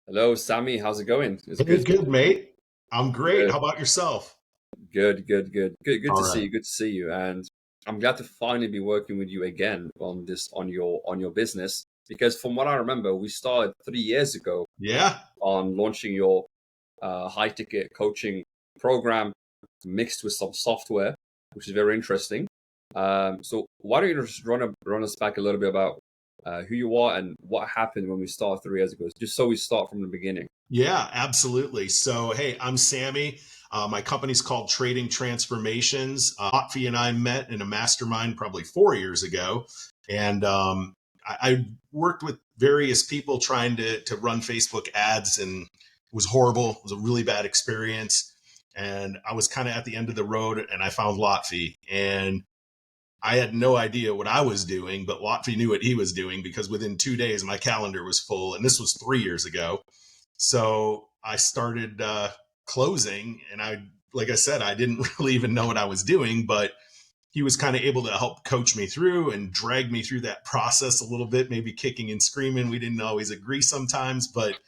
Hello, Sammy. How's it going? It's Hey, good. good, mate. I'm great. Good, How about yourself? good All to see right. you. Good to see you. And I'm glad to finally be working with you again on this on your business because from what I remember, we started 3 years ago Yeah, on launching your high ticket coaching program mixed with some software, which is very interesting. So why don't you just run us back a little bit about who you are and what happened when we started 3 years ago, just so we start from the beginning. yeah, absolutely. So, hey, I'm Sammy. My company's called Trading Transformations. Lotfi and I met in a mastermind probably 4 years ago. And I worked with various people trying to run Facebook ads, and it was horrible. It was a really bad experience. And I was kind of at the end of the road, and I found Lotfi. And I had no idea what I was doing, but Lotfi knew what he was doing because within 2 days my calendar was full, and this was 3 years ago. So I started closing, and like I said, I didn't really even know what I was doing, but he was kind of able to help coach me through and drag me through that process a little bit, maybe kicking and screaming. We didn't always agree sometimes, but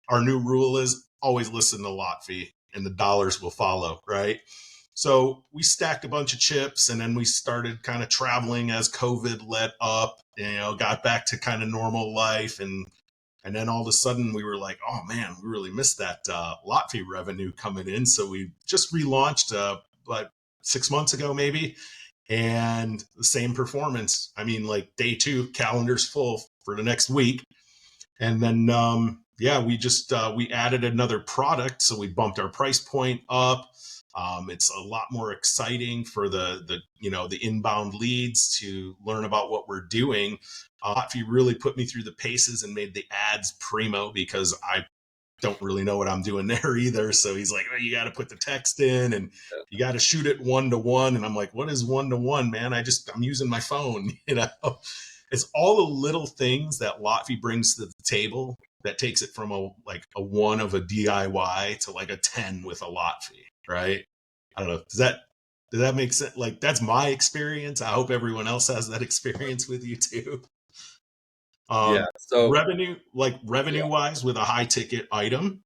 our new rule is always listen to Lotfi and the dollars will follow, right? So we stacked a bunch of chips, and then we started kind of traveling as COVID let up, got back to kind of normal life. And then all of a sudden we were like, oh man, we really missed that lot fee revenue coming in. So we just relaunched about 6 months ago, maybe. And the same performance. I mean, like day two, calendar's full for the next week. And then, yeah, we added another product. So we bumped our price point up. It's a lot more exciting for the inbound leads to learn about what we're doing. If you really put me through the paces and made the ads primo, because I don't really know what I'm doing there either. So he's like, oh, you got to put the text in and you got to shoot it 1-to-1. And I'm like, what is 1-to-1, man? I'm using my phone, It's all the little things that Lotfi brings to the table that takes it from a one of a DIY to like a 10 with a Lotfi, right? I don't know. Does that make sense? Like that's my experience. I hope everyone else has that experience with you too. Yeah. So Revenue yeah. wise with a high ticket item,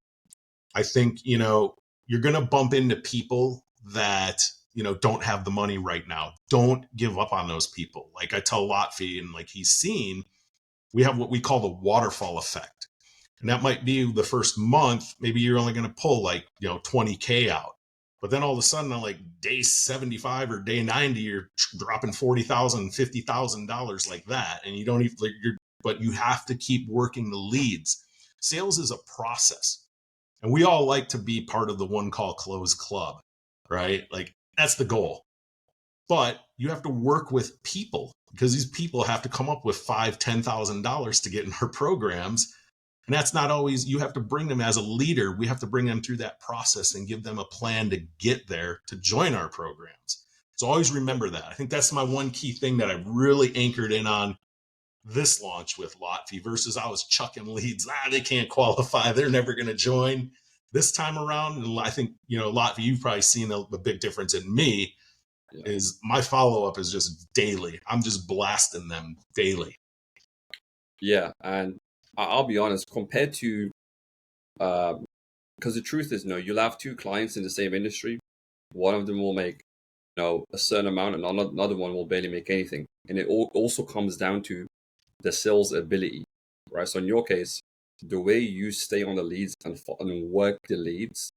I think, you're going to bump into people that, don't have the money right now. Don't give up on those people. Like I tell Lotfi and like he's seen, we have what we call the waterfall effect. And that might be the first month, maybe you're only going to pull like, 20K out. But then all of a sudden on like day 75 or day 90, you're dropping $40,000, $50,000 like that. And you don't even, like, but you have to keep working the leads. Sales is a process. And we all like to be part of the one call close club, right? Like that's the goal. But you have to work with people because these people have to come up with $5,000, $10,000 to get in our programs. And that's not always, you have to bring them as a leader. We have to bring them through that process and give them a plan to get there to join our programs. So always remember that. I think that's my one key thing that I really anchored in on this launch with Lotfi versus I was chucking leads. They can't qualify. They're never going to join. This time around, and I think, Lotfi, you've probably seen the big difference in me Yeah. is my follow up is just daily. I'm just blasting them daily. Yeah, and I'll be honest, compared to because the truth is, you'll have two clients in the same industry. One of them will make, a certain amount, and another one will barely make anything. And it also comes down to the sales ability, right? So in your case, the way you stay on the leads and work the leads,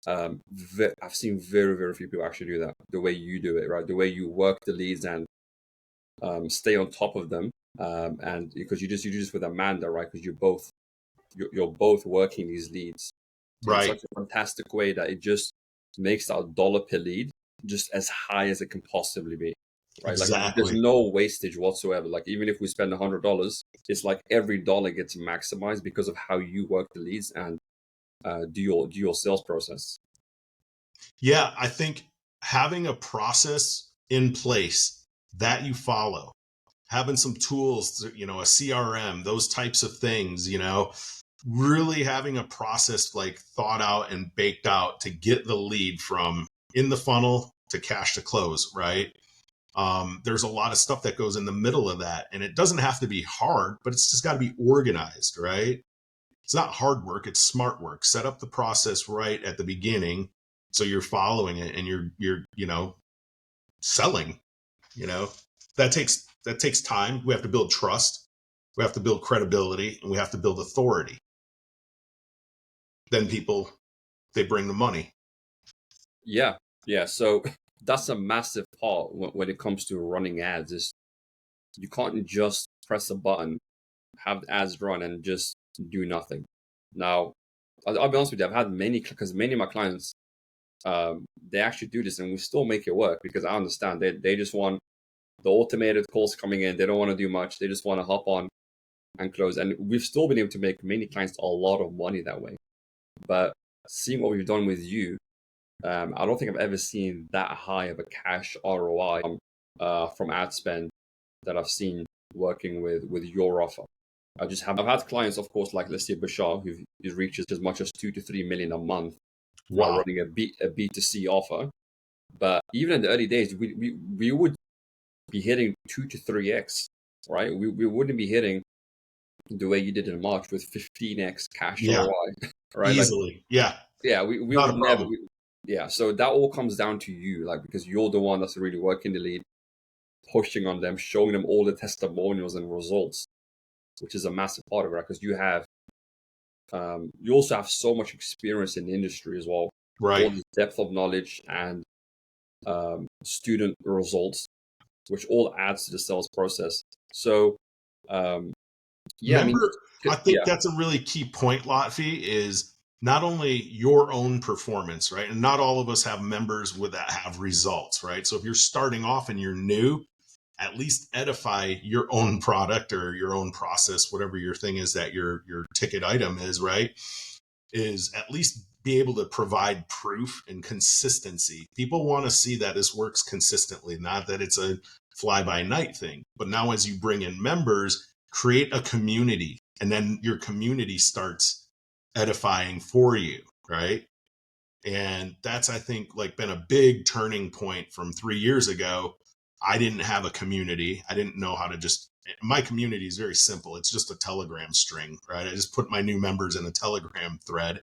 I've seen very, very few people actually do that. The way you do it, right? The way you work the leads and stay on top of them, and because you do this with Amanda, right? Because you're both working these leads in Right. such a fantastic way that it just makes that dollar per lead just as high as it can possibly be, right? Like there's Exactly. no wastage whatsoever. Like even if we spend $100, it's like every dollar gets maximized because of how you work the leads and do your sales process. Yeah. I think having a process in place that you follow, having some tools, a CRM, those types of things, really having a process like thought out and baked out to get the lead from in the funnel to cash to close, right? There's a lot of stuff that goes in the middle of that, and it doesn't have to be hard, but it's just got to be organized, right? It's not hard work, it's smart work. Set up the process right at the beginning so you're following it and you're selling, you know. That takes time. We have to build trust. We have to build credibility, and we have to build authority. Then people, they bring the money. Yeah, yeah. So that's a massive part when it comes to running ads. Is you can't just press a button, have the ads run, and just do nothing. Now, I'll be honest with you. I've had because many of my clients, they actually do this, and we still make it work because I understand they just want the automated calls coming in. They don't want to do much. They just want to hop on and close. And we've still been able to make many clients a lot of money that way. But seeing what we've done with you, I don't think I've ever seen that high of a cash ROI from ad spend that I've seen working with your offer. I've had clients, of course, like let's say Bashar, who reaches as much as 2 to 3 million a month Wow. running a B2C offer. But even in the early days, we would be hitting 2 to 3x, right? We wouldn't be hitting the way you did in March with 15x cash Yeah, ROI, right? Like, easily. Yeah, yeah, we not would a never. problem. Yeah, so that all comes down to you, like because you're the one that's really working the lead, pushing on them, showing them all the testimonials and results, which is a massive part of it, right? Because you also have so much experience in the industry as well, all Right. this depth of knowledge and student results, which all adds to the sales process. So, um, yeah, I mean, Member, I think yeah, that's a really key point, Lotfi, is not only your own performance, right? And not all of us have members with that have results, right? So if you're starting off and you're new, at least edify your own product or your own process, whatever your thing is that your ticket item is, right? Is at least be able to provide proof and consistency. People want to see that this works consistently, not that it's a fly by night thing. But now, as you bring in members, create a community, and then your community starts edifying for you, right? And that's, I think, like been a big turning point from 3 years ago. I didn't have a community. I didn't know how to just, my community is very simple. It's just a Telegram string, right? I just put my new members in a Telegram thread.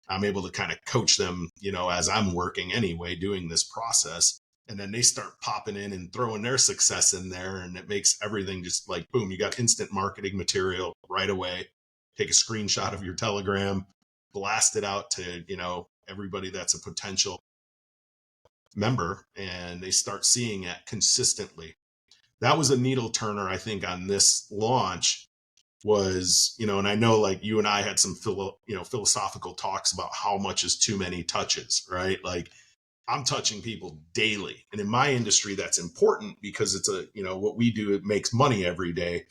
I'm able to kind of coach them, as I'm working anyway, doing this process. And then they start popping in and throwing their success in there. And it makes everything just like, boom, you got instant marketing material right away. Take a screenshot of your Telegram, blast it out to, everybody that's a potential member, and they start seeing it consistently. That was a needle turner, I think, on this launch was, and I know like you and I had some philosophical talks about how much is too many touches, right? Like I'm touching people daily. And in my industry, that's important because it's what we do, it makes money every day.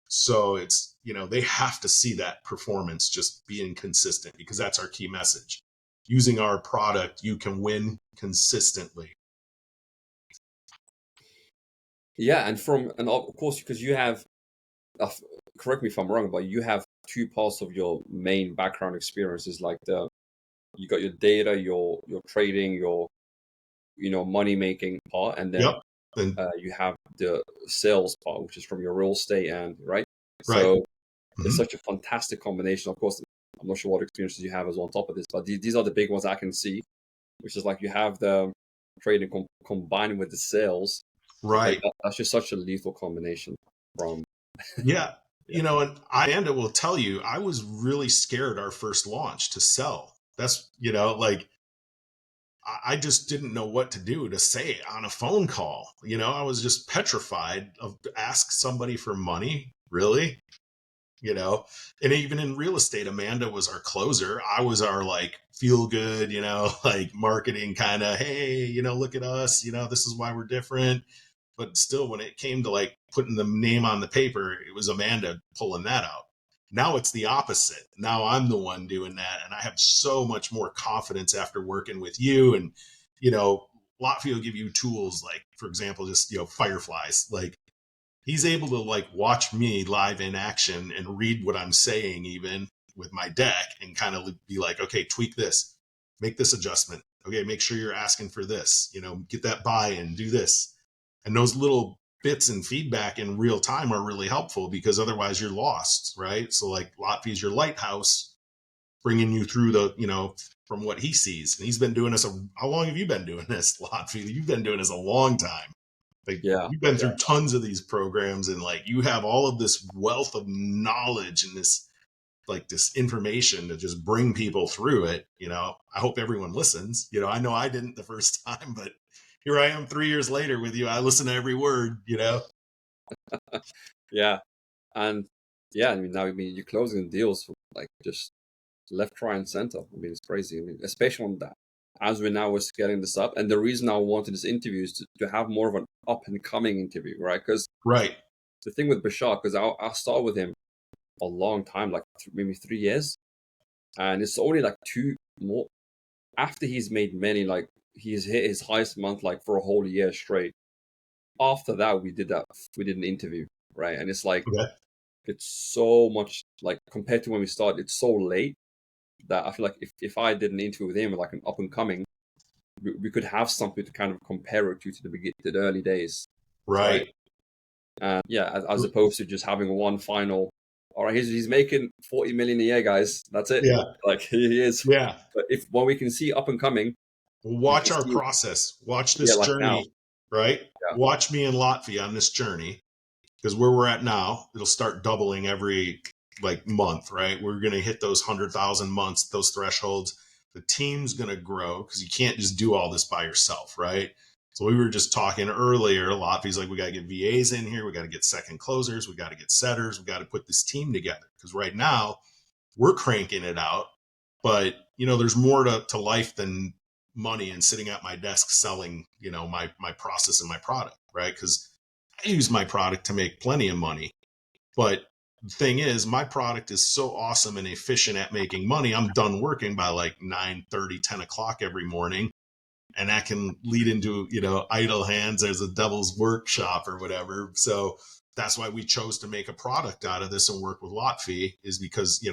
So it's, they have to see that performance just being consistent because that's our key message. Using our product, you can win consistently. yeah, and of course because you have, uh, correct me if I'm wrong, but you have two parts of your main background experiences, like you got your data, your trading, your money making part, and then Yep. And you have the sales part, which is from your real estate and right. right. So it's Mm-hmm. such a fantastic combination. Of course, I'm not sure what experiences you have as well on top of this, but these are the big ones I can see, which is like you have the trading combined with the sales. Like Right. that's just such a lethal combination. From Yeah. yeah, And Amanda will tell you, I was really scared our first launch to sell. That's, like I just didn't know what to do to say on a phone call. I was just petrified of ask somebody for money. Really? And even in real estate, Amanda was our closer. I was our like feel good, like marketing kind of, hey, look at us, this is why we're different. But still, when it came to like putting the name on the paper, it was Amanda pulling that out. Now it's the opposite. Now I'm the one doing that. And I have so much more confidence after working with you. And, Lotfi will give you tools like, for example, just, fireflies. Like he's able to like watch me live in action and read what I'm saying, even with my deck, and kind of be like, okay, tweak this, make this adjustment. Okay, make sure you're asking for this, get that buy in, do this. And those little bits and feedback in real time are really helpful because otherwise you're lost, right? So like Lotfi's your lighthouse. bringing you through the, from what he sees. And he's been doing this. How long have you been doing this, Lotfi? You've been doing this a long time. Like, Yeah, you've been yeah, through tons of these programs, and like you have all of this wealth of knowledge and this information to just bring people through it. I hope everyone listens. I know I didn't the first time, but here I am 3 years later with you. I listen to every word. yeah. And yeah, you're closing deals for like just left, right, and center. It's crazy. Especially on that. As we now were scaling this up, and the reason I wanted this interview is to have more of an up and coming interview, right? Because Right. the thing with Bashar, because I started with him a long time, like maybe 3 years, and it's only like two more after he's made many, like he's hit his highest month like for a whole year straight. After that, we did an interview, right? And it's like Okay. it's so much like compared to when we started, it's so late that I feel like if I did an interview with him, like an up and coming, we could have something to kind of compare it to the early days, right? Right. And yeah, as opposed to just having one final. All right, he's making 40 million a year, guys. That's it. Yeah. Like he is. Yeah. But if when we can see up and coming, we Watch can our see process. Watch yeah, this like now. journey, right? Yeah, Watch me and Lotfi on this journey, because where we're at now, it'll start doubling every like month, right? We're going to hit those 100,000 months, those thresholds. The team's going to grow because you can't just do all this by yourself, right? So we were just talking earlier, Lotfi's like, we got to get VAs in here. We got to get second closers. We got to get setters. We got to put this team together, because right now we're cranking it out. But, there's more to life than money and sitting at my desk selling, my process and my product, right? Because I use my product to make plenty of money. But the thing is, my product is so awesome and efficient at making money. I'm done working by like 9:30, 10 o'clock every morning. And that can lead into, idle hands. There's a devil's workshop or whatever. So that's why we chose to make a product out of this and work with Lotfi, is because,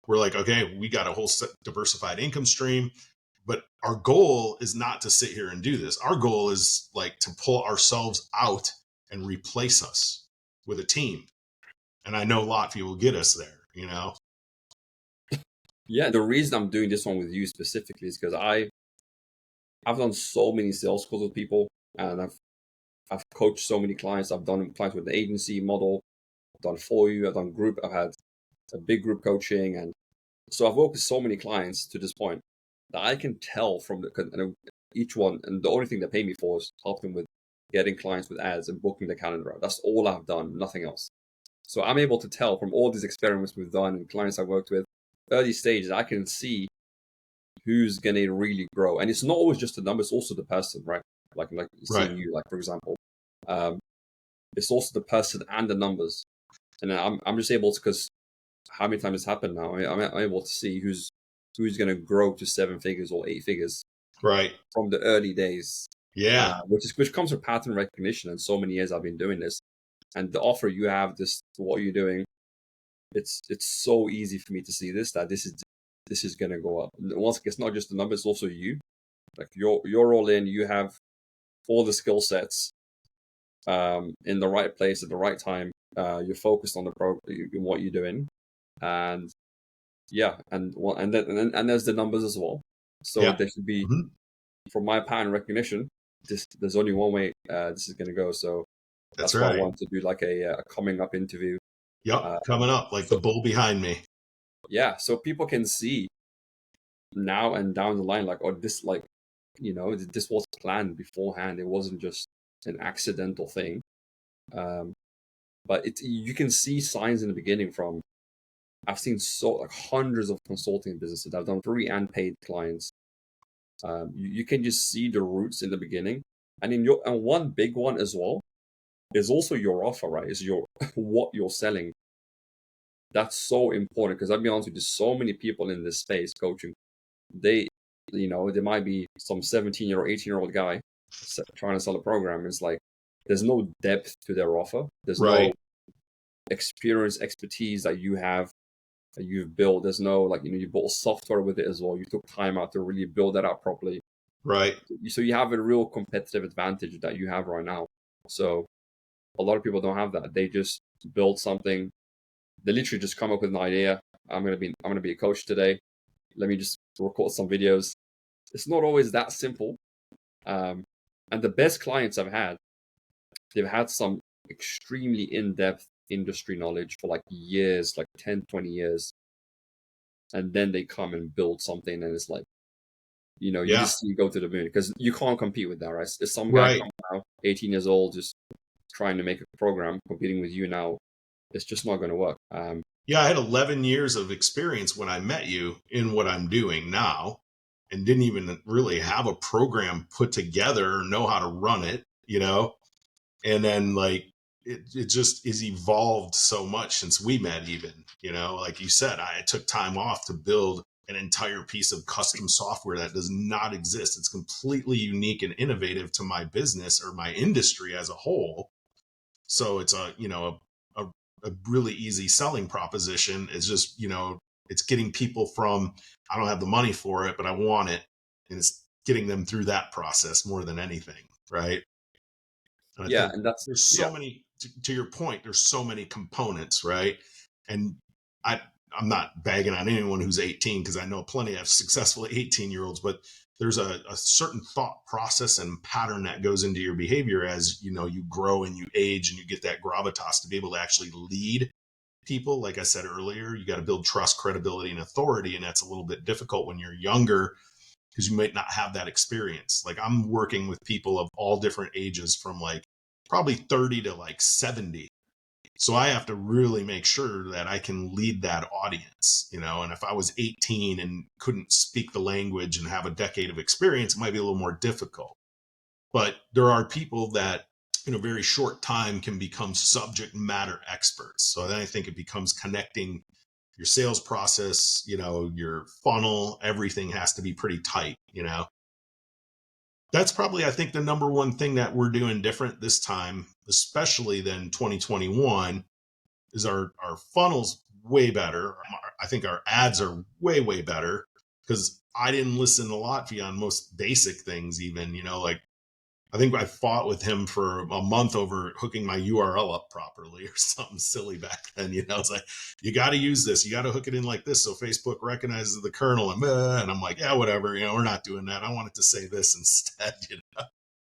we're like, okay, we got a whole diversified income stream. But our goal is not to sit here and do this. Our goal is like to pull ourselves out and replace us with a team. And I know Lotfi will get us there. yeah. The reason I'm doing this one with you specifically is because I've done so many sales calls with people, and I've coached so many clients. I've done clients with the agency model. I've done for you. I've done group. I've had a big group coaching, and so I've worked with so many clients to this point that I can tell from each one. And the only thing they pay me for is help them with getting clients with ads and booking the calendar out. That's all I've done, nothing else. So I'm able to tell from all these experiments we've done and clients I've worked with, early stages, I can see who's going to really grow. And it's not always just the number, it's also the person, right? Like Right. seeing you, like, for example. It's also the person and the numbers. And then I'm just able to, because how many times it's happened now, I'm able to see who's going to grow to 7 figures or 8 figures Right. from the early days. Yeah. Which comes from pattern recognition. And so many years I've been doing this. And the offer you have, this what you're doing, it's so easy for me to see that this is going to go up. And once it's not just the numbers, it's also you. Like you're all in. You have all the skill sets in the right place at the right time. You're focused on in what you're doing, and yeah, and there's the numbers as well. So Yeah. there should be, Mhm. from my pattern recognition, there's only one way this is going to go. So That's that's why I right. wanted to do like a coming up interview. Yep. Coming up like the So bull behind me. yeah, so people can see now and down the line, like, oh, this, like, this was planned beforehand. It wasn't just an accidental thing. But you can see signs in the beginning from, I've seen like hundreds of consulting businesses that have done free and paid clients. You can just see the roots in the beginning. And one big one as well is also your offer, right? Is your what you're selling. That's so important, because I'll be honest with you, there's so many people in this space coaching. There might be some 17-year-old, 18-year-old guy trying to sell a program. It's like there's no depth to their offer. There's no Right. experience, expertise that you have, that you've built. There's no, like, you bought software with it as well. You took time out to really build that out properly. Right. So you have a real competitive advantage that you have right now. So a lot of people don't have that. They just build something. They literally just come up with an idea, I'm gonna be a coach today. Let me just record some videos. It's not always that simple. Um, and the best clients I've had, they've had some extremely in-depth industry knowledge for like years, like 10, 20 years. And then they come and build something and it's like, you Yeah. just see go to the moon because you can't compete with that, right? If some guy Right. comes out, 18 years old, just trying to make a program, competing with you now, it's just not going to work. Yeah, I had 11 years of experience when I met you in what I'm doing now and didn't even really have a program put together or know how to run it, And then like it just is evolved so much since we met even, like you said, I took time off to build an entire piece of custom software that does not exist. It's completely unique and innovative to my business or my industry as a whole. So it's a, a really easy selling proposition. It's just, it's getting people from, I don't have the money for it, but I want it. And it's getting them through that process more than anything. Right. And I yeah, think and that's there's yeah, so many, to your point, there's so many components. Right. And I, I'm not bagging on anyone who's 18 because I know plenty of successful 18-year-olds, but there's a certain thought process and pattern that goes into your behavior as you grow and you age and you get that gravitas to be able to actually lead people. Like I said earlier, you got to build trust, credibility, and authority, and that's a little bit difficult when you're younger because you might not have that experience. Like I'm working with people of all different ages from like probably 30 to like 70. So I have to really make sure that I can lead that audience, and if I was 18 and couldn't speak the language and have a decade of experience, it might be a little more difficult. But there are people that in a very short time can become subject matter experts. So then I think it becomes connecting your sales process, your funnel, everything has to be pretty tight. That's probably, I think, the number one thing that we're doing different this time, especially than 2021, is our funnels way better. I think our ads are way, way better because I didn't listen to Lotfi on most basic things even, like I think I fought with him for a month over hooking my URL up properly or something silly back then. It's like, you got to use this. You got to hook it in like this so Facebook recognizes the kernel. And I'm like, yeah, whatever. We're not doing that. I want it to say this instead.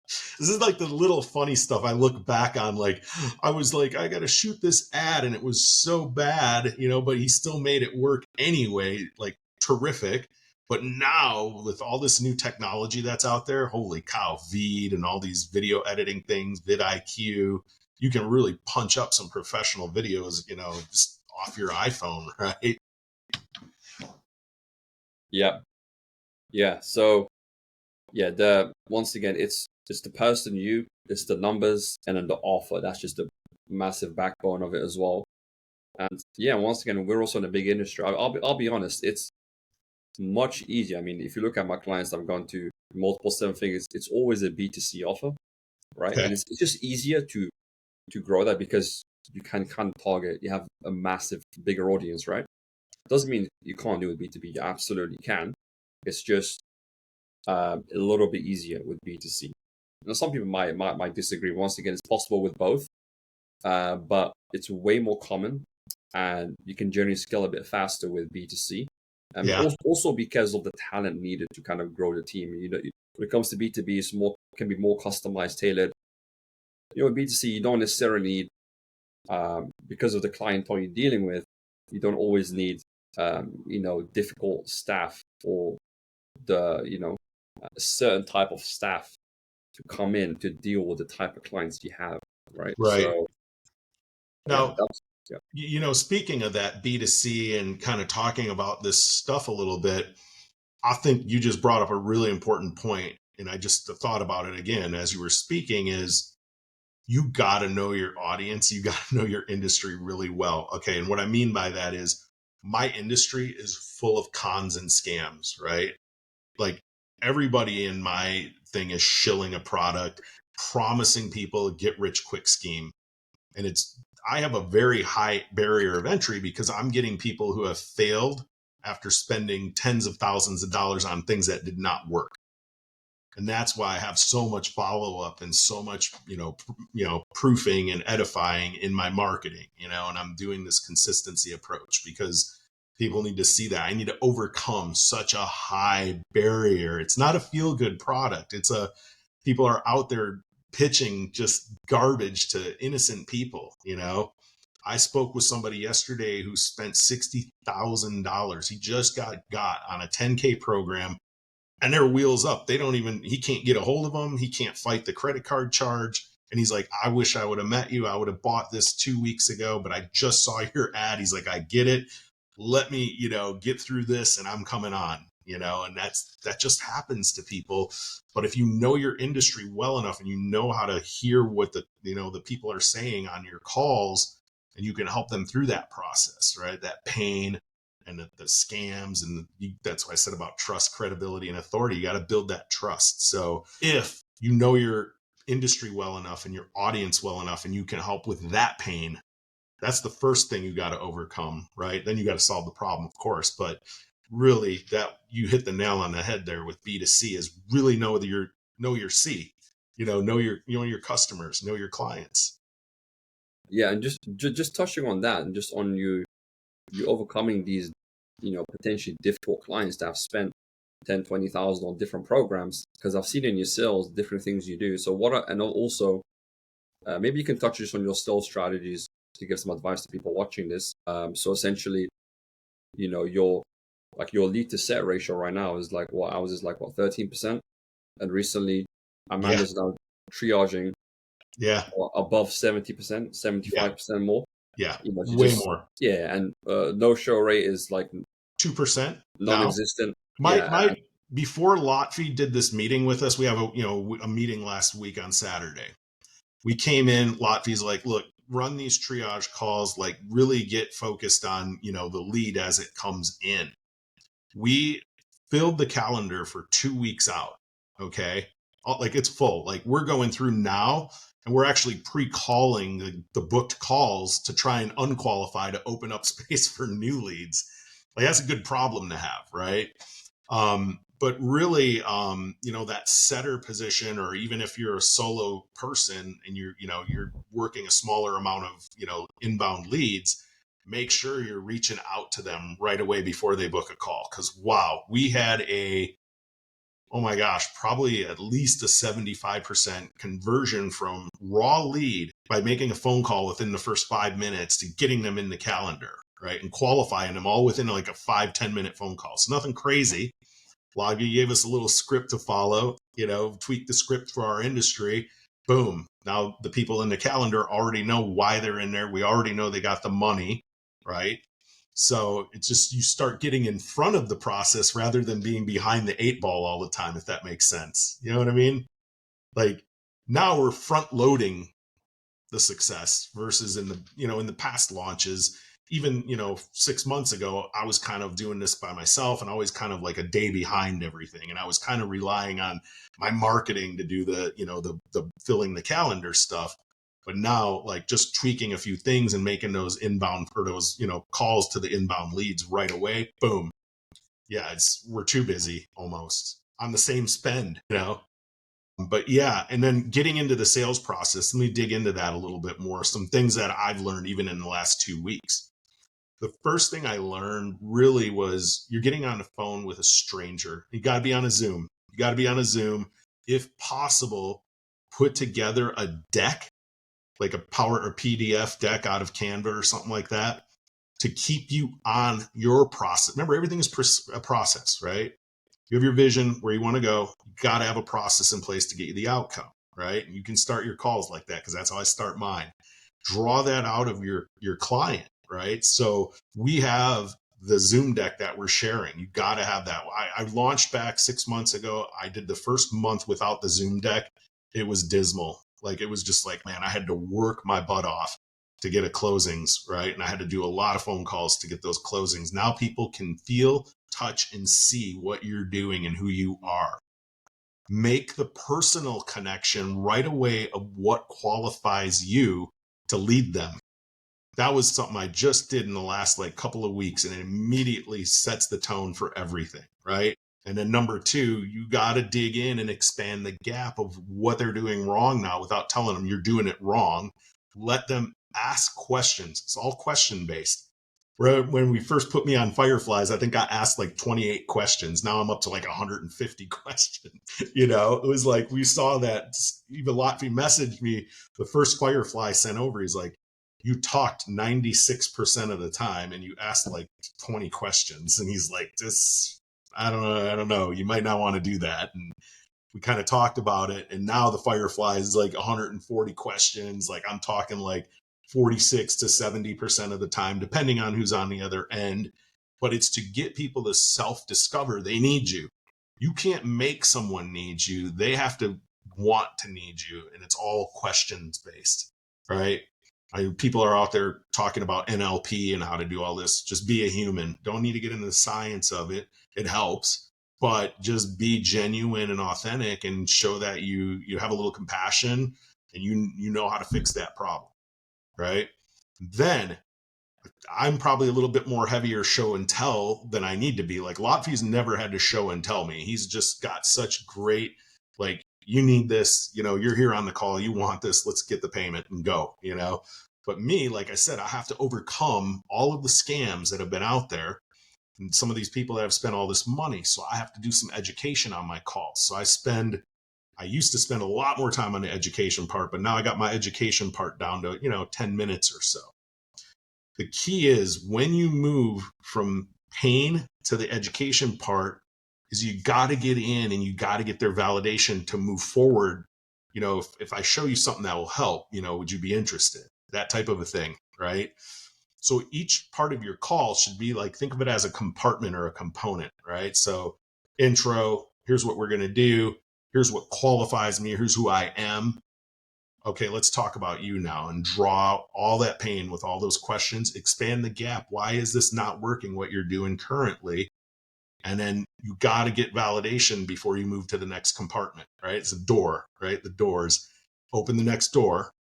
This is like the little funny stuff I look back on. Like, I was like, I got to shoot this ad and it was so bad, but he still made it work anyway. Like, terrific. But now with all this new technology that's out there, holy cow, Veed and all these video editing things, vidIQ, you can really punch up some professional videos, just off your iPhone, right? yeah, yeah. So yeah, the once again, it's the person it's the numbers, and then the offer. That's just the massive backbone of it as well. And yeah, once again, we're also in a big industry. I'll be honest, it's much easier. I mean, if you look at my clients, I've gone to multiple seven figures. It's always a B2C offer, right? Okay. And it's just easier to grow that because you can kind of target. You have a massive, bigger audience, right? Doesn't mean you can't do it B2B. You absolutely can. It's just a little bit easier with B2C. Now, some people might disagree. Once again, it's possible with both, but it's way more common, and you can generally scale a bit faster with B2C. Yeah. Also because of the talent needed to kind of grow the team. When it comes to B2B, it's can be more customized, tailored. B2C, you don't necessarily need, because of the clientele you're dealing with, you don't always need, difficult staff or a certain type of staff to come in to deal with the type of clients you have, right? Right. So yeah, Now, that's yeah. speaking of that B2C and kind of talking about this stuff a little bit, I think you just brought up a really important point, and I just thought about it again as you were speaking, is you got to know your audience. You got to know your industry really well. Okay. And what I mean by that is my industry is full of cons and scams, right? Like everybody in my thing is shilling a product, promising people a get rich quick scheme. And I have a very high barrier of entry because I'm getting people who have failed after spending tens of thousands of dollars on things that did not work. And that's why I have so much follow up and so much, proofing and edifying in my marketing, and I'm doing this consistency approach because People need to see that. I need to overcome such a high barrier. It's not a feel good product. People are out there pitching just garbage to innocent people. I spoke with somebody yesterday who spent $60,000. He just got on a 10K program, and their wheels up. He can't get a hold of them. He can't fight the credit card charge. And he's like, I wish I would have met you. I would have bought this 2 weeks ago, but I just saw your ad. He's like, I get it. Let me, get through this and I'm coming on, and that just happens to people. But if you know your industry well enough and you know how to hear what the people are saying on your calls, and you can help them through that process, right? That pain and the scams. And that's what I said about trust, credibility, and authority. You got to build that trust. So if you know your industry well enough and your audience well enough, and you can help with that pain, that's the first thing you got to overcome, right? Then you got to solve the problem, of course. But really, that you hit the nail on the head there with B2C is really know your C, know your customers, know your clients. Yeah, and just touching on that, and just on you overcoming these, potentially difficult clients that have spent 10, 20,000 on different programs, because I've seen in your sales different things you do. So and also maybe you can touch just on your sales strategies to give some advice to people watching this. So essentially, your lead to set ratio right now is like what ours is like what 13%, and recently I managed now triaging above 70%, 75% more. Yeah, way more. Yeah, and no show rate is like 2%, non-existent. Before Lotfi did this meeting with us, we have a meeting last week on Saturday. We came in, Lotfi's like, look, run these triage calls, like really get focused on, the lead as it comes in. We filled the calendar for 2 weeks out. Okay. Like it's full. Like we're going through now, and we're actually pre-calling the booked calls to try and unqualify to open up space for new leads. Like that's a good problem to have, right? But really, that setter position, or even if you're a solo person and you're working a smaller amount of, inbound leads, make sure you're reaching out to them right away before they book a call. Cause wow, we had oh my gosh, probably at least a 75% conversion from raw lead by making a phone call within the first 5 minutes to getting them in the calendar, right? And qualifying them all within like a 5-10 minute phone call. So nothing crazy. Loggy gave us a little script to follow, tweak the script for our industry. Boom. Now the people in the calendar already know why they're in there. We already know they got the money, right? So it's just, you start getting in front of the process rather than being behind the 8 ball all the time, if that makes sense. You know what I mean? Like now we're front loading the success versus in the past launches, even, 6 months ago, I was kind of doing this by myself and always kind of like a day behind everything. And I was kind of relying on my marketing to do the filling the calendar stuff. But now, like just tweaking a few things and making those inbound or those, calls to the inbound leads right away. Boom. Yeah, we're too busy almost on the same spend, But yeah, and then getting into the sales process, let me dig into that a little bit more. Some things that I've learned even in the last 2 weeks. The first thing I learned really was you're getting on the phone with a stranger. You got to be on a Zoom. If possible, put together a deck, like a Power or PDF deck out of Canva or something like that, to keep you on your process. Remember, everything is a process, right? You have your vision where you want to go. You got to have a process in place to get you the outcome, right? And you can start your calls like that, because that's how I start mine. Draw that out of your client, right? So we have the Zoom deck that we're sharing. You got to have that. I launched back 6 months ago. I did the first month without the Zoom deck. It was dismal. Like, it was just like, man, I had to work my butt off to get a closings, right? And I had to do a lot of phone calls to get those closings. Now people can feel, touch, and see what you're doing and who you are. Make the personal connection right away of what qualifies you to lead them. That was something I just did in the last couple of weeks, and it immediately sets the tone for everything, right? And then number 2, you got to dig in and expand the gap of what they're doing wrong now without telling them you're doing it wrong. Let them ask questions. It's all question based. When we first put me on Fireflies, I think I asked like 28 questions. Now I'm up to like 150 questions. It was like we saw that. Even Lotfi messaged me the first Firefly sent over. He's like, you talked 96% of the time and you asked like 20 questions. And he's like, this, I don't know. You might not want to do that. And we kind of talked about it. And now the Firefly is like 140 questions. Like I'm talking like 46 to 70% of the time, depending on who's on the other end. But it's to get people to self-discover they need you. You can't make someone need you. They have to want to need you. And it's all questions based, right? People are out there talking about NLP and how to do all this. Just be a human. Don't need to get into the science of it. It helps, but just be genuine and authentic and show that you have a little compassion and you know how to fix that problem. Right. Then I'm probably a little bit more heavier show and tell than I need to be. Like Lotfi's never had to show and tell me. He's just got such great, like, you need this, you're here on the call. You want this. Let's get the payment and go, But me, like I said, I have to overcome all of the scams that have been out there. And some of these people that have spent all this money. So I have to do some education on my calls. So I used to spend a lot more time on the education part, but now I got my education part down to, 10 minutes or so. The key is when you move from pain to the education part is you got to get in and you got to get their validation to move forward. If I show you something that will help, would you be interested? That type of a thing, right? So each part of your call should be like, think of it as a compartment or a component, right? So intro, here's what we're going to do. Here's what qualifies me. Here's who I am. Okay, let's talk about you now and draw all that pain with all those questions, expand the gap. Why is this not working, what you're doing currently? And then you got to get validation before you move to the next compartment, right? It's a door, right? The doors, open the next door.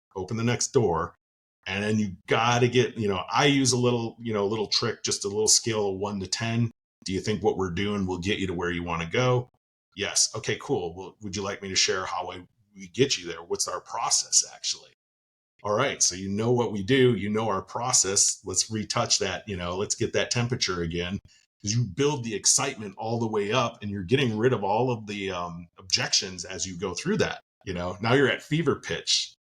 And then you got to get, I use a little trick, just a little scale of 1 to 10. Do you think what we're doing will get you to where you want to go? Yes. Okay, cool. Well, would you like me to share how we get you there? What's our process actually? All right. So you know what we do, our process. Let's retouch that, let's get that temperature again. Because you build the excitement all the way up and you're getting rid of all of the objections as you go through that. Now you're at fever pitch.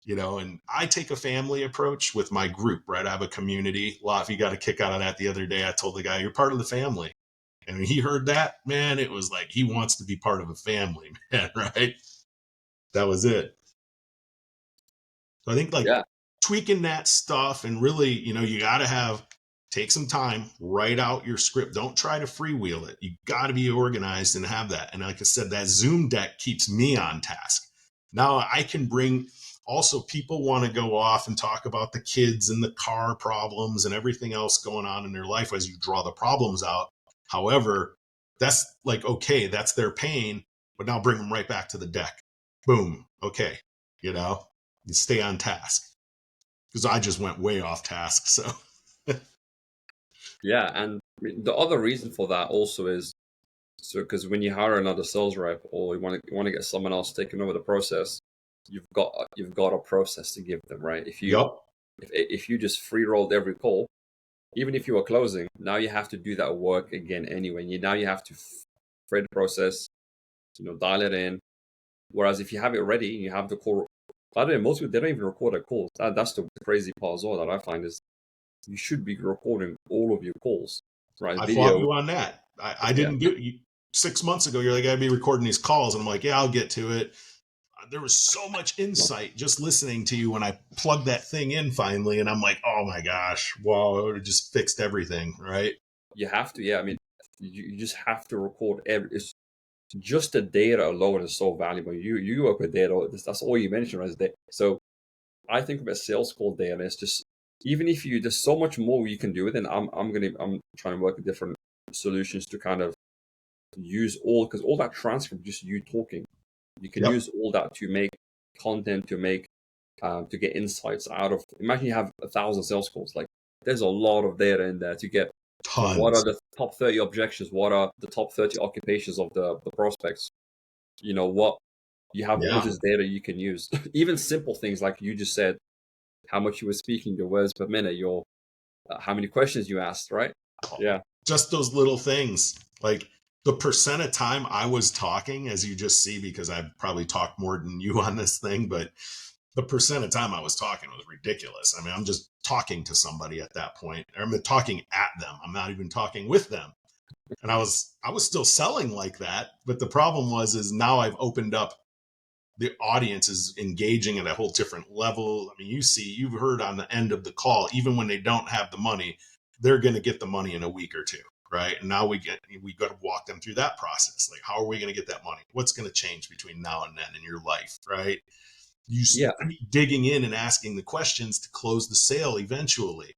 And I take a family approach with my group, right? I have a community. Lotfi got a kick out of that the other day. I told the guy, you're part of the family. And when he heard that, man, it was like he wants to be part of a family, man, right? That was it. So I think tweaking that stuff and really, you got to take some time, write out your script. Don't try to freewheel it. You got to be organized and have that. And like I said, that Zoom deck keeps me on task. Now I can bring, also people want to go off and talk about the kids and the car problems and everything else going on in their life as you draw the problems out. However, that's like, okay, that's their pain, but now bring them right back to the deck. Boom. Okay. You stay on task, because I just went way off task. So Yeah, and the other reason for that also is because when you hire another sales rep or you want to get someone else taking over the process, you've got a process to give them, right? Yep. If you just free rolled every call, even if you were closing, now you have to do that work again anyway. Now you have to create the process, dial it in. Whereas if you have it ready, you have the call. By the way, most people, they don't even record their calls. That's the crazy part as well that I find is you should be recording all of your calls, right? I Video. fought you on that. I didn't do you 6 months ago. You're like, I'd be recording these calls. And I'm like, yeah, I'll get to it. There was so much insight just listening to you when I plugged that thing in finally. And I'm like, oh my gosh, wow, it just fixed everything, right? You have to, yeah. I mean, you just have to record it's just the data alone is so valuable. You work with data. That's all you mentioned, right? So I think about sales call data. It's just, even if there's so much more you can do with it. And I'm trying to work with different solutions to kind of use because all that transcript, just you talking, you can use all that to make content, to make to get insights out of. Imagine you have 1,000 sales calls. Like, there's a lot of data in there to get. Tons. What are the top 30 objections? What are the top 30 occupations of the prospects? What you have all this data you can use. Even simple things like you just said, how much you were speaking, your words per minute, your how many questions you asked, right? Yeah. Just those little things, like the percent of time I was talking, as you just see, because I've probably talked more than you on this thing, but the percent of time I was talking was ridiculous. I mean, I'm just talking to somebody at that point. I'm talking at them. I'm not even talking with them. And I was still selling like that. But the problem is now I've opened up, the audience is engaging at a whole different level. I mean, you've heard on the end of the call, even when they don't have the money, they're going to get the money in a week or two. Right. And now we got to walk them through that process. Like, how are we going to get that money? What's going to change between now and then in your life? Right. You Yeah. digging in and asking the questions to close the sale eventually.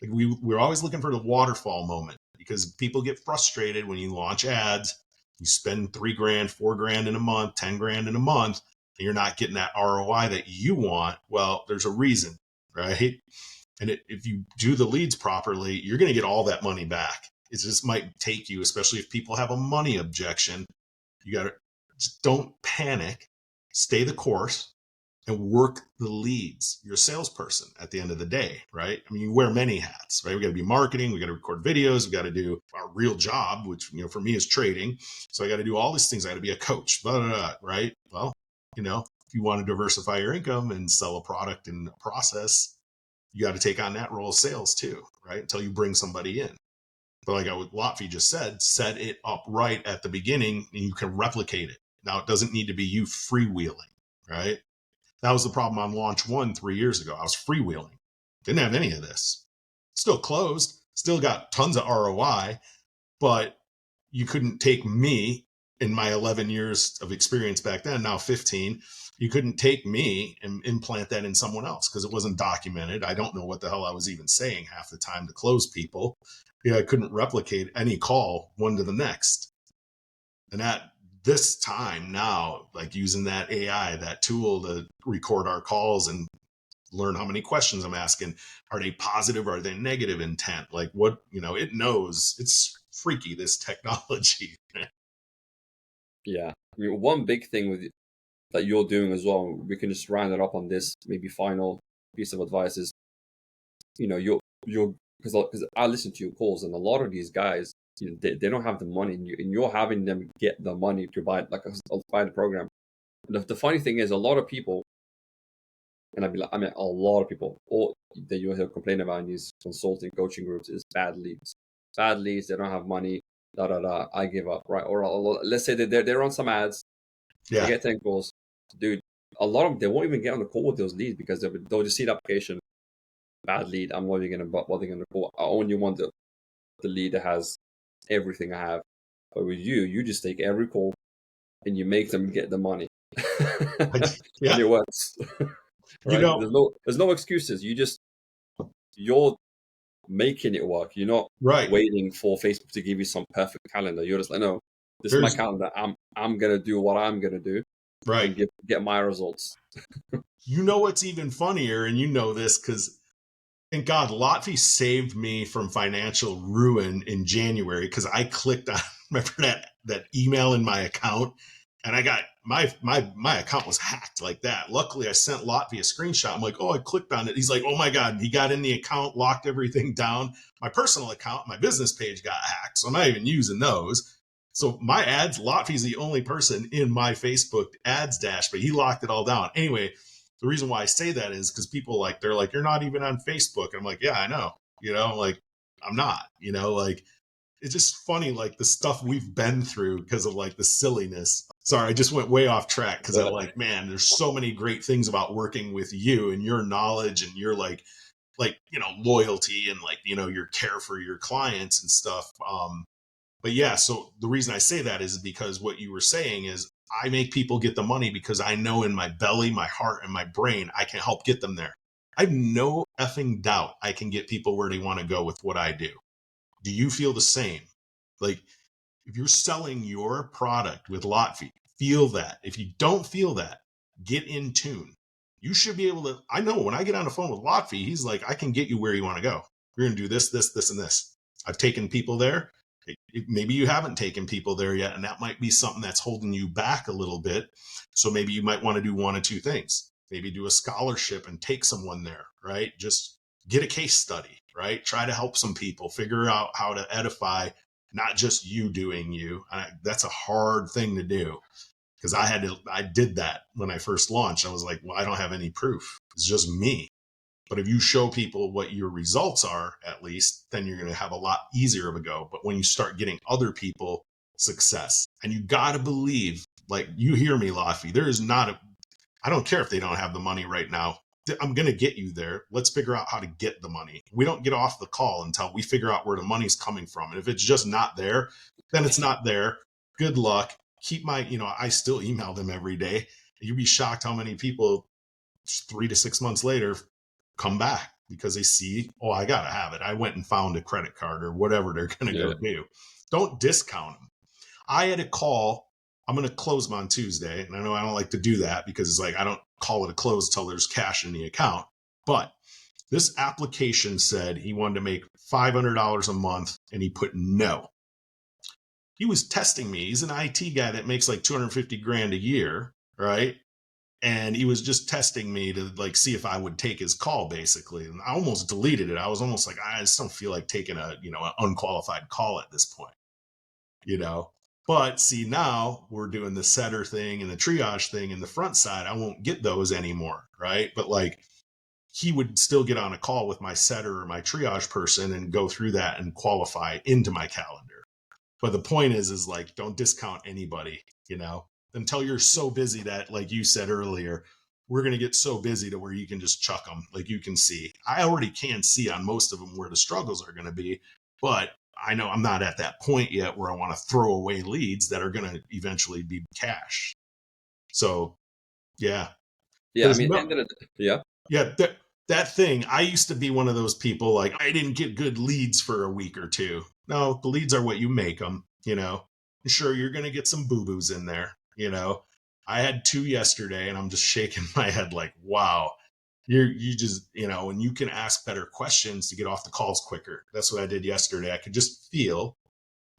Like we're always looking for the waterfall moment, because people get frustrated when you launch ads. You spend $3,000, $4,000 in a month, 10 grand in a month, and you're not getting that ROI that you want. Well, there's a reason, right? And if you do the leads properly, you're going to get all that money back. It just might take you, especially if people have a money objection. You got to just don't panic, stay the course, and work the leads. You're a salesperson at the end of the day, right? I mean, you wear many hats, right? We got to be marketing, we got to record videos, we got to do our real job, which, for me is trading. So I got to do all these things. I got to be a coach, blah, blah, blah, right? Well, if you want to diversify your income and sell a product and a process, you got to take on that role of sales too, right? Until you bring somebody in. But like Lotfi just said, set it up right at the beginning and you can replicate it. Now, it doesn't need to be you freewheeling, right? That was the problem on launch 1 3 years ago. I was freewheeling. Didn't have any of this. Still closed, still got tons of ROI, but you couldn't take me in my 11 years of experience back then, now 15. You couldn't take me and implant that in someone else because it wasn't documented. I don't know what the hell I was even saying half the time to close people. I couldn't replicate any call one to the next. And at this time now, like using that AI, that tool to record our calls and learn how many questions I'm asking, are they positive or are they negative intent? Like what, it knows. It's freaky, this technology. Yeah. I mean, one big thing that you're doing as well, we can just round it up on this maybe final piece of advice is, you're because I listen to your calls and a lot of these guys, they don't have the money, and you're having them get the money to buy buy the program. The funny thing is, a lot of people, and I mean, a lot of people, all that you hear complain about in these consulting coaching groups is bad leads. Bad leads, they don't have money, da da da. I give up, right? Or let's say that they're on some ads, they Yeah. get 10 calls, dude. A lot of them, they won't even get on the call with those leads because they'll just see the application, bad lead. I'm not even gonna bother gonna call. I only want the lead that has everything I have. But with you just take every call and you make them get the money. Yeah. And it works. Right? There's no excuses. You're making it work. You're not Right. waiting for Facebook to give you some perfect calendar. You're just like, no, this is my calendar. I'm gonna do what I'm gonna do Right. and get my results. What's even funnier, and this because thank God Lotfi saved me from financial ruin in January, because I clicked on remember that email in my account, and I got my account was hacked like that. Luckily, I sent Lotfi a screenshot. I'm like, oh, I clicked on it. He's like, oh my God, he got in the account, locked everything down. My personal account, my business page got hacked, so I'm not even using those. So my ads, Lotfi's the only person in my Facebook ads dash, but he locked it all down. Anyway, the reason why I say that is because people they're like, you're not even on Facebook. And I'm like, yeah, I know, like I'm not, like it's just funny, like the stuff we've been through because of like the silliness. Sorry, I just went way off track because I'm like, man, there's so many great things about working with you and your knowledge and your loyalty and your care for your clients and stuff. But yeah, so the reason I say that is because what you were saying is I make people get the money because I know in my belly, my heart, and my brain, I can help get them there. I have no effing doubt I can get people where they want to go with what I do. Do you feel the same? Like if you're selling your product with Lotfi, feel that. If you don't feel that, get in tune. You should be able to. I know when I get on the phone with Lotfi, he's like, I can get you where you want to go. We're going to do this, this, this, and this. I've taken people there. Maybe you haven't taken people there yet, and that might be something that's holding you back a little bit. So maybe you might want to do one of two things. Maybe do a scholarship and take someone there, right? Just get a case study, right? Try to help some people figure out how to edify, not just you doing you. That's a hard thing to do because I did that when I first launched. I was like, well, I don't have any proof. It's just me. But if you show people what your results are, at least, then you're going to have a lot easier of a go. But when you start getting other people success, and you got to believe, like you hear me, Lotfi, there is not a, I don't care if they don't have the money right now. I'm going to get you there. Let's figure out how to get the money. We don't get off the call until we figure out where the money's coming from. And if it's just not there, then it's not there. Good luck. Keep my, I still email them every day. You'd be shocked how many people 3 to 6 months later come back because they see, oh, I got to have it. I went and found a credit card or whatever they're going to go do. Don't discount them. I had a call. I'm going to close them on Tuesday. And I know I don't like to do that because it's like, I don't call it a close until there's cash in the account. But this application said he wanted to make $500 a month and he put no. He was testing me. He's an IT guy that makes like 250 grand a year, right? And he was just testing me to like see if I would take his call, basically. And I almost deleted it. I was almost like, I just don't feel like taking an unqualified call at this point, But see, now we're doing the setter thing and the triage thing in the front side. I won't get those anymore, right? But like he would still get on a call with my setter or my triage person and go through that and qualify into my calendar. But the point is like, don't discount anybody, until you're so busy that, like you said earlier, we're going to get so busy to where you can just chuck them. Like you can see, I already can see on most of them where the struggles are going to be, but I know I'm not at that point yet where I want to throw away leads that are going to eventually be cash. So, yeah. Yeah. I mean, yeah. That thing, I used to be one of those people like, I didn't get good leads for a week or two. No, the leads are what you make them, Sure, you're going to get some boo-boos in there, I had 2 yesterday and I'm just shaking my head like, wow, you just, and you can ask better questions to get off the calls quicker. That's what I did yesterday. I could just feel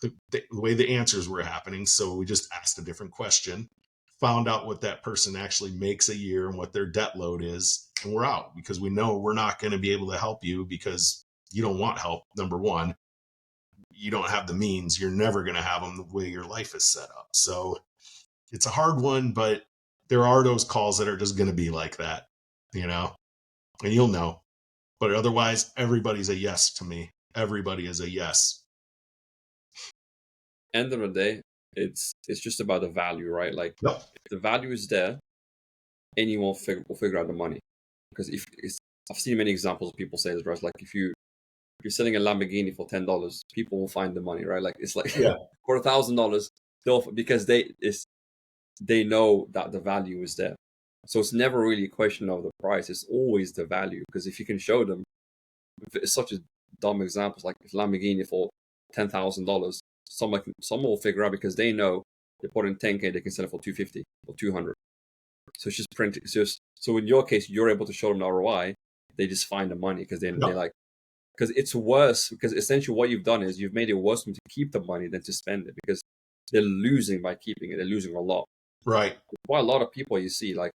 the way the answers were happening. So we just asked a different question, found out what that person actually makes a year and what their debt load is. And we're out because we know we're not going to be able to help you because you don't want help. Number one, you don't have the means. You're never going to have them the way your life is set up. So it's a hard one, but there are those calls that are just going to be like that, and you'll know. But otherwise, everybody's a yes to me. Everybody is a yes. End of the day, it's just about the value, right? Like Yep. If the value is there, anyone will figure out the money. Because I've seen many examples of people say this, right? Like if you're selling a Lamborghini for $10, people will find the money, right? Like it's like for $1,000, because they know that the value is there. So it's never really a question of the price. It's always the value. Because if you can show them, it's such a dumb example. Like if Lamborghini for $10,000, someone will figure out because they know they put in 10K, they can sell it for 250 or 200. So it's just printing. So in your case, you're able to show them the ROI. They just find the money because they like, because it's worse. Because essentially what you've done is you've made it worse for them to keep the money than to spend it because they're losing by keeping it. They're losing a lot. Right. Quite a lot of people you see, like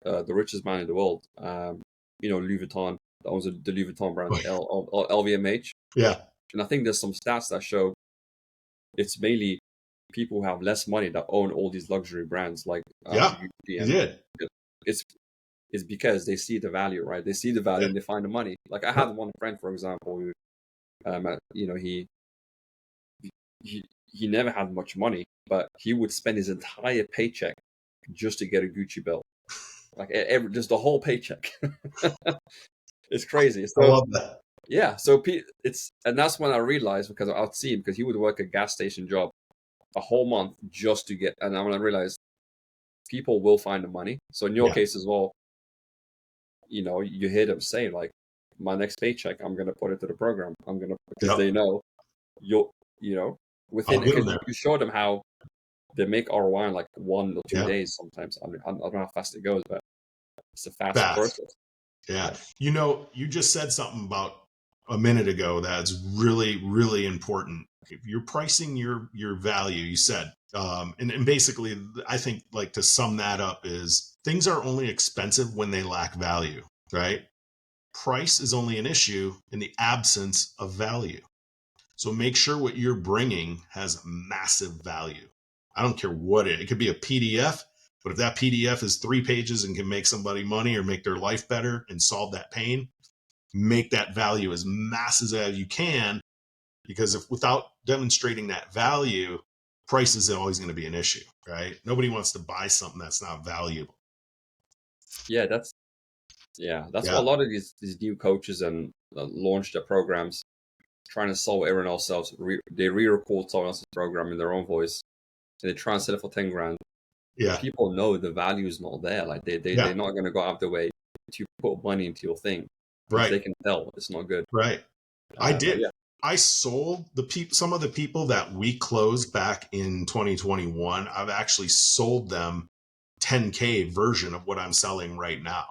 the richest man in the world, Louis Vuitton, that owns the Louis Vuitton brand, LVMH. Yeah. And I think there's some stats that show it's mainly people who have less money that own all these luxury brands like it's because they see the value, right? They see the value and they find the money. Like I had one friend, for example, who he never had much money, but he would spend his entire paycheck just to get a Gucci belt, like just the whole paycheck. It's crazy. So, I love that. Yeah, so and that's when I realized, because I'd see him, because he would work a gas station job a whole month just to get, and when I realized people will find the money. So in your case as well, you hear them say like, my next paycheck, I'm going to put it to the program. Because they know within, because you show them how they make ROI in like 1 or 2 days sometimes. I don't know how fast it goes, but it's a fast process. Yeah. You just said something about a minute ago that's really, really important. If you're pricing your value, you said, and basically, I think like to sum that up is things are only expensive when they lack value, right? price is only an issue in the absence of value. So make sure what you're bringing has massive value. I don't care what it could be a PDF, but if that PDF is 3 pages and can make somebody money or make their life better and solve that pain, make that value as massive as you can, because if without demonstrating that value, price is always going to be an issue, right? Nobody wants to buy something that's not valuable. Yeah, that's what a Yeah. lot of these new coaches and launch their programs trying to solve everyone else's. They re-record someone else's program in their own voice, and they try and sell it for 10 grand. Yeah. People know the value is not there. Like they're not going to go out of their way to put money into your thing because they Right. can tell it's not good. Right. But yeah, I sold some of the people that we closed back in 2021. I've actually sold them 10K version of what I'm selling right now.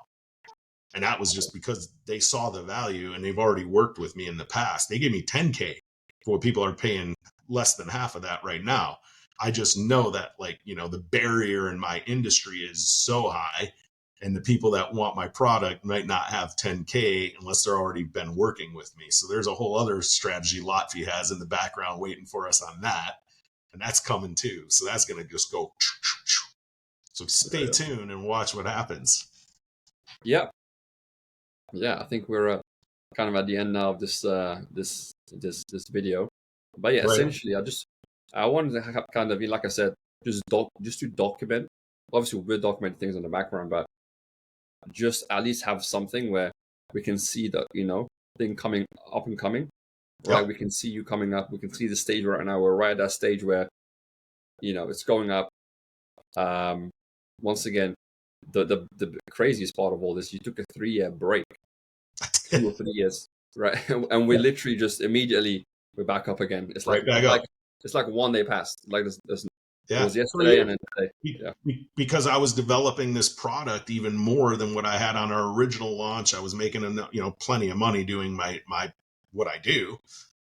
And that was just because they saw the value and they've already worked with me in the past. They gave me 10K for what people are paying less than half of that right now. I just know that, like, the barrier in my industry is so high, and the people that want my product might not have 10K unless they're already been working with me. So there's a whole other strategy Lotfi has in the background waiting for us on that. And that's coming too. So that's going to just go. So stay tuned and watch what happens. yeah. I think we're kind of at the end now of this video. But yeah, Right. essentially, I wanted to have kind of, like I said, just to document. Obviously, we're documenting things in the background, but just at least have something where we can see that thing coming up and coming, right? Yep. We can see you coming up. We can see the stage right now. We're right at that stage where it's going up. Once again, the craziest part of all this, you took a 3-year break, 2 or 3 years, right? And we literally just immediately we're back up again. It's like Right back up. It's like one day passed. Like this it Yeah. was yesterday and then today. Yeah. Because I was developing this product even more than what I had on our original launch. I was making plenty of money doing my what I do.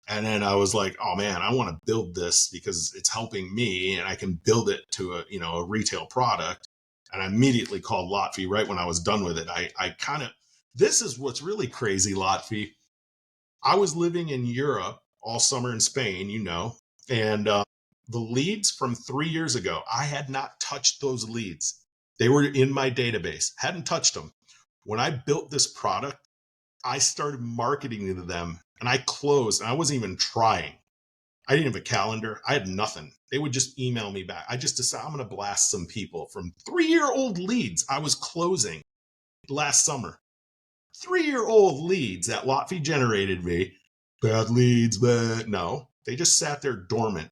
And then I was like, oh man, I want to build this because it's helping me and I can build it to a retail product. And I immediately called Lotfi right when I was done with it. This is what's really crazy, Lotfi. I was living in Europe all summer in Spain, and the leads from 3 years ago, I had not touched those leads. They were in my database, hadn't touched them. When I built this product, I started marketing to them and I closed. And I wasn't even trying. I didn't have a calendar. I had nothing. They would just email me back. I just decided I'm going to blast some people from 3-year-old leads I was closing last summer. 3-year-old leads that Lotfi generated me. Bad leads, but no, they just sat there dormant.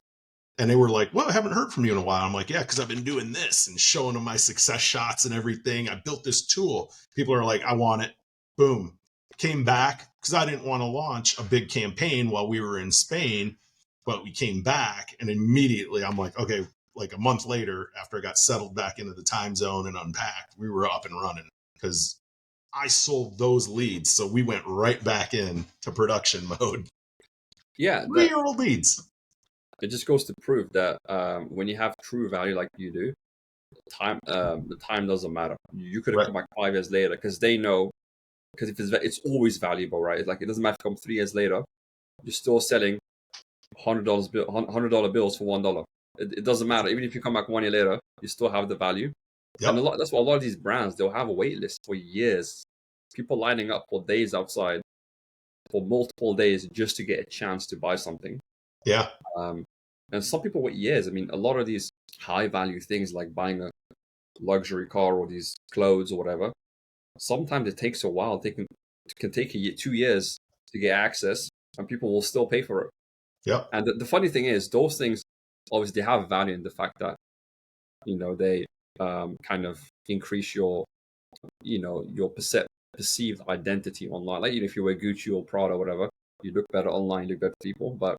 And they were like, well, I haven't heard from you in a while. I'm like, yeah, because I've been doing this and showing them my success shots and everything. I built this tool. People are like, I want it. Boom. Came back because I didn't want to launch a big campaign while we were in Spain, but we came back and immediately I'm like, okay, like a month later, after I got settled back into the time zone and unpacked, we were up and running because I sold those leads. So we went right back in to production mode. Yeah. 3-year-old leads. It just goes to prove that when you have true value like you do, the time doesn't matter. You could have come back 5 years later because they know, because if it's always valuable, right? It's like it doesn't matter if you come 3 years later, you're still selling $100 bills for $1. It doesn't matter. Even if you come back 1 year later, you still have the value. Yep. And that's what a lot of these brands, they'll have a wait list for years. People lining up for days outside for multiple days just to get a chance to buy something. Yeah. And some people wait years. I mean, a lot of these high value things like buying a luxury car or these clothes or whatever, sometimes it takes a while. They can take 2 years to get access, and people will still pay for it. Yep. And the funny thing is, those things obviously have value in the fact that they kind of increase your perceived identity online. Like if you wear Gucci or Prada or whatever, you look better online, you look better to people. But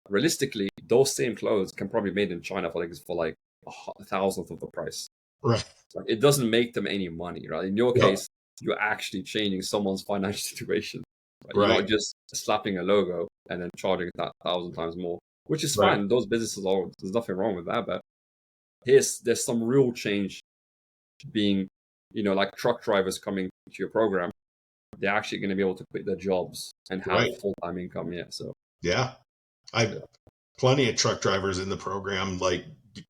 realistically, those same clothes can probably be made in China for like a thousandth of the price. Right. Like, it doesn't make them any money, right? In your case, you're actually changing someone's financial situation. Right? You're not just slapping a logo and then charging that 1,000 times more, which is fine. Those businesses there's nothing wrong with that. But there's some real change being, like truck drivers coming to your program. they're actually going to be able to quit their jobs and have Right. full-time income. Yeah. So Yeah. yeah. I've plenty of truck drivers in the program, like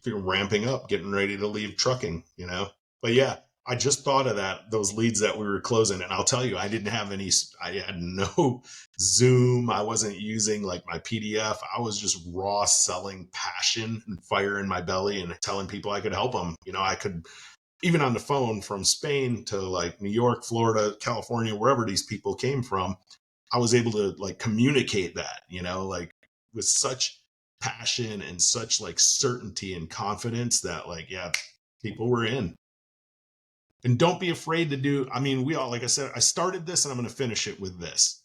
ramping up, getting ready to leave trucking, you know? But yeah, I just thought of that, those leads that we were closing. And I'll tell you, I didn't have any, I had no Zoom. I wasn't using like my PDF. I was just raw selling passion and fire in my belly and telling people I could help them. You know, I could, even on the phone from Spain to like New York, Florida, California, wherever these people came from, I was able to like communicate that, you know, like with such passion and such like certainty and confidence that like, yeah, people were in. And don't be afraid to do, I mean, we all, like I said, I started this and I'm going to finish it with this.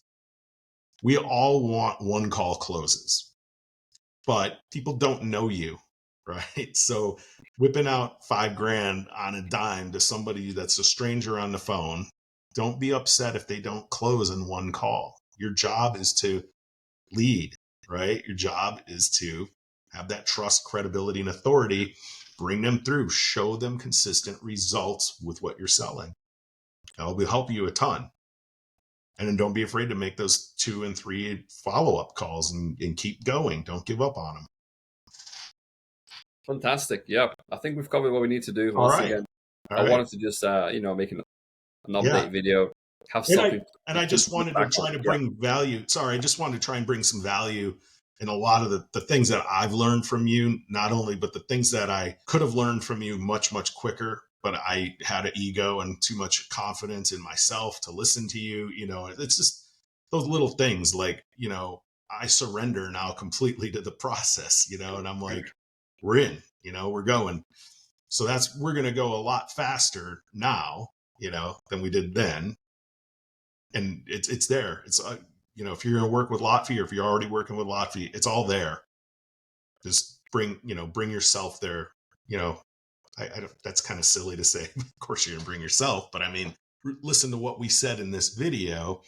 We all want one call closes, but people don't know you, right? So whipping out $5,000 on a dime to somebody that's a stranger on the phone, don't be upset if they don't close in one call. Your job is to lead, right? Your job is to have that trust, credibility, and authority, bring them through, show them consistent results with what you're selling. That will help you a ton. And then don't be afraid to make those 2 and 3 follow-up calls and keep going. Don't give up on them. Fantastic. Yeah. I think we've covered what we need to do. All Once right. again, All I right. wanted to just, make an Yeah. update video, have And something I to just look wanted to back on. try to Yeah. bring value. Sorry, I just wanted to try and bring some value in a lot of the things that I've learned from you, not only, but the things that I could have learned from you much, much quicker, but I had an ego and too much confidence in myself to listen to you. You know, it's just those little things like, you know, I surrender now completely to the process, you know, and I'm like, we're in, you know, we're going. So we're going to go a lot faster now, you know, than we did then. And it's there. It's, you know, if you're going to work with Lotfi or if you're already working with Lotfi, it's all there. Just bring yourself there. You know, I don't, that's kind of silly to say. Of course you're going to bring yourself, but I mean, listen to what we said in this video,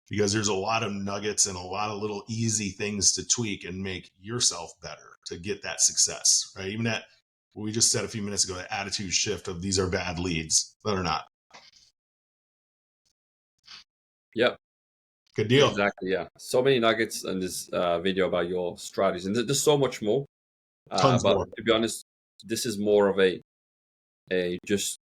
because there's a lot of nuggets and a lot of little easy things to tweak and make yourself better to get that success, right? Even that, what we just said a few minutes ago, the attitude shift of these are bad leads, but they're not. Yeah. Good deal. Exactly. Yeah. So many nuggets in this video about your strategies, and there's so much more. Tons But more. to be honest, this is more of a just,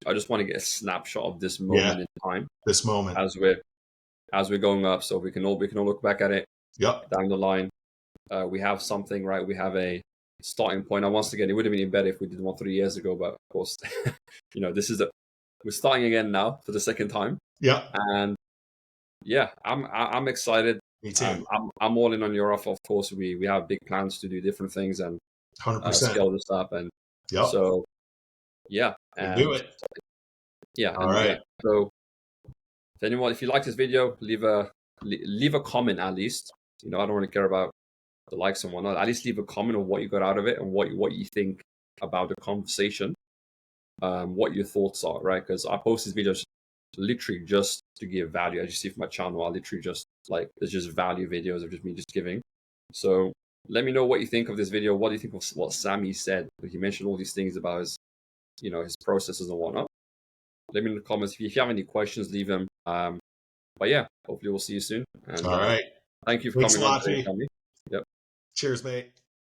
I just want to get a snapshot of this Yeah. moment in time This moment. as we're going up, so we can all look back at it Yep. down the line. We have something, right? We have a starting point. And once again, it would have been better if we did one 3 years ago, but of course, this is we're starting again now for the second time, Yep. and yeah, I'm excited. Me too. I'm all in on your offer. Of course, we have big plans to do different things and 100%. scale this up, and Yep. so yeah, We do and it. yeah, All and yeah. right. So if you like this video, leave a comment at least. I don't really care about the likes and whatnot. At least leave a comment on what you got out of it and what you think about the conversation, what your thoughts are, right? Because I post these videos literally just to give value. As you see from my channel, I literally just it's just value videos of just me just giving. So let me know what you think of this video. What do you think of what Sammy said? He mentioned all these things about his processes and whatnot. Let me know in the comments. If you have any questions, leave them. But yeah, hopefully we'll see you soon. And All right. thank you for Thanks a coming on lot, today, Fee. Sammy. Yep. Cheers, mate.